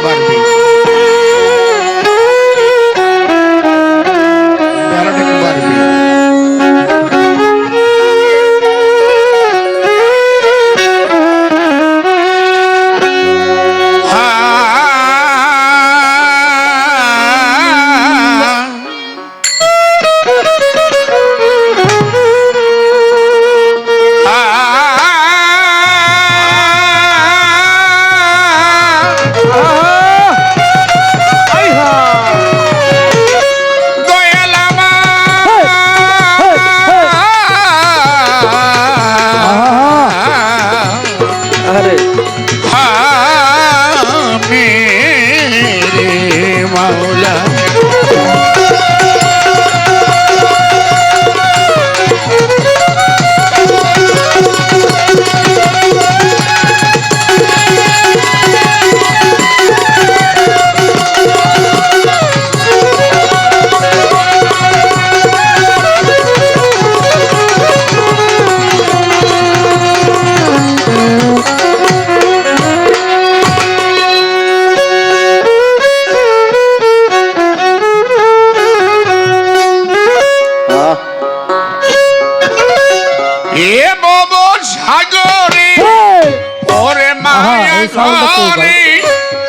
বাড়বে।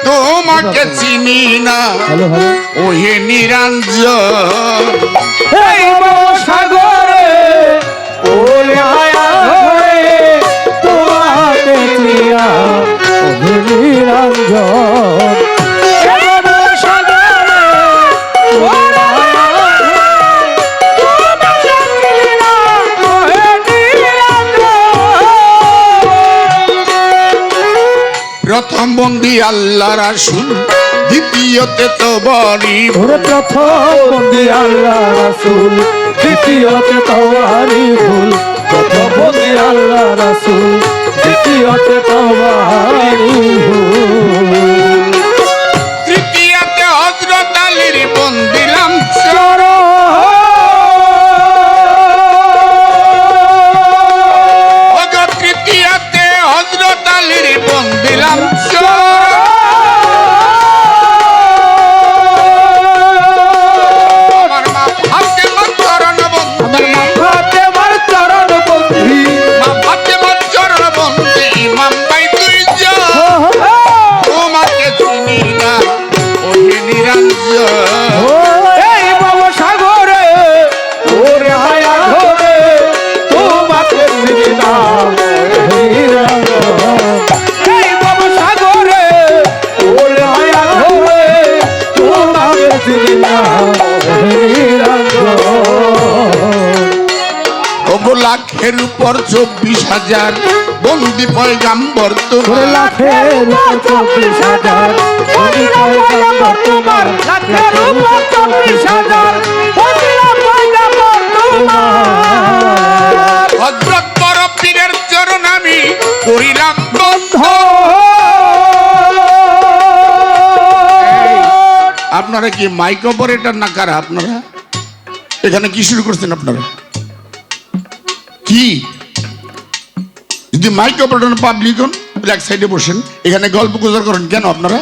তোমাকে চিনি না ওহে নিরঞ্জন সাগরে ওরে আয়া ঘরে তোমাকে চিনা ওহে নিরঞ্জন প্রথম বন্দি আল্লাহ রাসূল দ্বিতীয়তে তো বাড়ি প্রথম বন্দি আল্লাহ রাসূল দ্বিতীয়তে তো বাড়ি ভুল প্রথম বন্দি আল্লাহ রাসূল দ্বিতীয়তে তো বাড়ি ভুল তৃতীয়তে হযরত আলীর বন্দিলাম তৃতীয়তে হযরত আলীর বন্দিলাম লাখের উপর 24,000 বন্দি পয়গাম্বর তোমার লাখের উপর 24,000 বন্দি পয়গাম্বর তোমার লাখের উপর 24,000 বন্দি পয়গাম্বর তোমার হযরত বড় পীরের চরণ আমি করিলাম বন্ধ। আপনারা কি মাইক অপারেটর না কারা? আপনারা এখানে কি শুরু করছেন? আপনারা কি যদি মাইক অপারেটর পাবলিক হন এক সাইডে বসেন, এখানে গল্প গুজর করেন কেন আপনারা?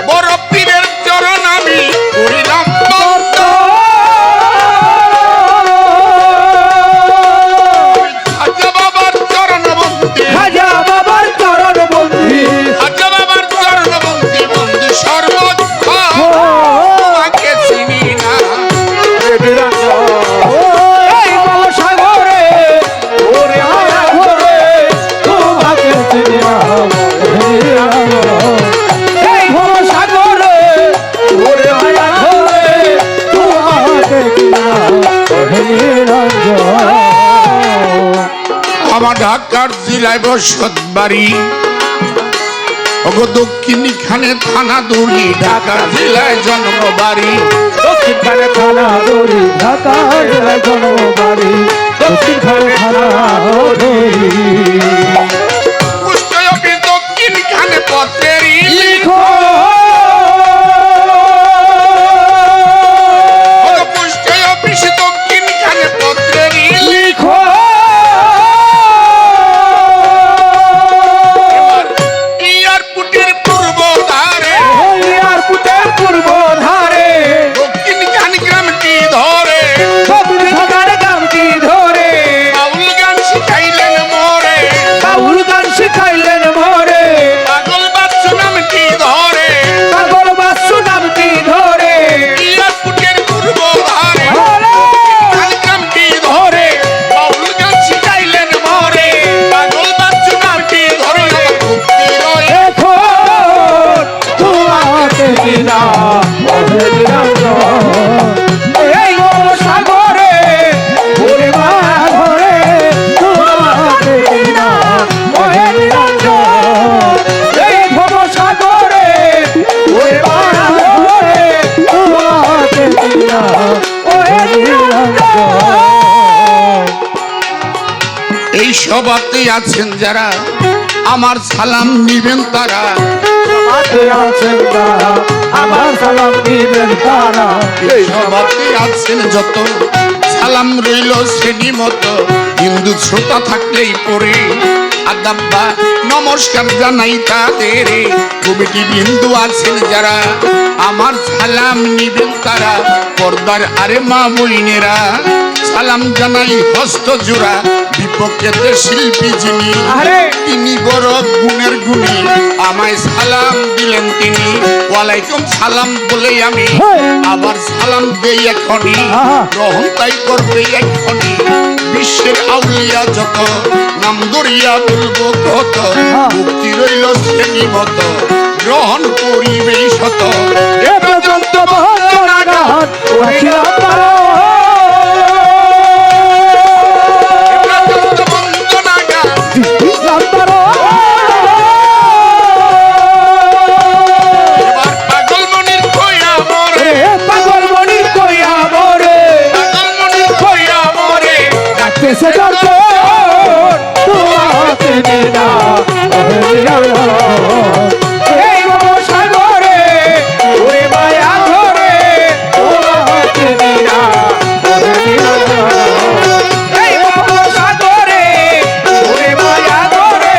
বড় পীরের চরণ আমি করিলাম বন্ধ। খাজা বাবার চরণ বন্দি, খাজা বাবার চরণ বন্দি, খাজা বাবার চরণ বন্দি, বন্দি সর্বক্ষণ তোমাকে চিনি না। এই সাগরে ওরে আয়া ঘরে তোমাকে চিনি না এই সাগরে ওরে আয়া ঘরে তোমাকে চিনি না আমার ঢাকার জেলায় বসত বাড়ি, দক্ষিণখানে থানা দৌড়ি, ঢাকা জেলায় জন্ম বাড়ি। দক্ষিণখানে থানা দৌড়ি, ঢাকা জেলায় জন্ম বাড়ি। দক্ষিণখানে থানা দৌড়ি, দক্ষিণখানে পথের লিখো পোস্ট অফিস দক্ষিণখানে এই সভাতে আছেন যারা আমার সালাম নিবেন তারা, আছেন তারা আমার সালাম দিবেন তারা। এই সভাতে আছেন যত সালাম রইল শ্রেণী মতো, হিন্দু শ্রোতা থাকলেই পরে আদাব্বা নমস্কার জানাই তাদের। কমিটি বিন্দু আছেন যারা আমার সালাম নিবেন তারা, পর্দার আরে মা বইনেরা সালাম জানাই হস্ত জোড়া। বিপক্ষেতে শিল্পী যিনি তিনি বড় গুণের গুণী, আমায় সালাম দিলেন তিনি। ওয়ালাইকুম সালাম বলে আমি আবার সালাম দেই এখনই, গ্রহণ তাই করবে এখনই। বিশ্বের আউলিয়া যত নাম দরিয়া বলবো কত, মুক্তি রইল শ্রেণী মতো গ্রহণ করিবে শত। এ পর্যন্ত বন্দনাগান রাখিলাম তারা। দিলাম তারা। এবার পাগলমণির কইয়া মরে, এ পাগলমণির কইয়া মরে, পাগলমণির কইয়া মরে, ডাকতেছে দর্শন তোমাকে নেনা এই সাগরে ওরে মায়া ধরে তোমাকে নেনা এই সাগরে ওরে মায়া ধরে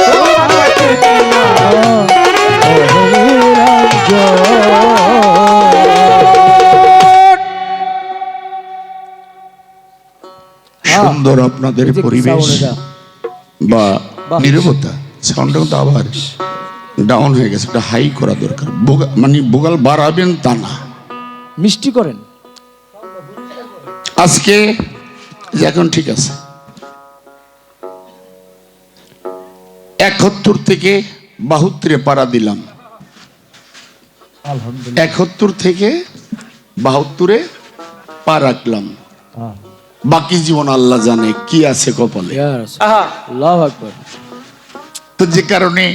তোমাকে নেনা। সুন্দর আপনাদের পরিবেশ বা নীরবতা, সাউন্ডটা তো আবার ডাউন হয়ে গেছে, একটা হাই করা দরকার। মানে বোগাল বাড়াবেন তা না, মিষ্টি করেন। আজকে যে এখন ঠিক আছে। 71 থেকে 72 পাড়া দিলাম, আলহামদুলিল্লাহ। 71 থেকে 72 পা রাখলাম। বাকি জীবন আল্লাহ জানে কি আছে কপালে। আল্লাহু আকবার। তো যে কারণে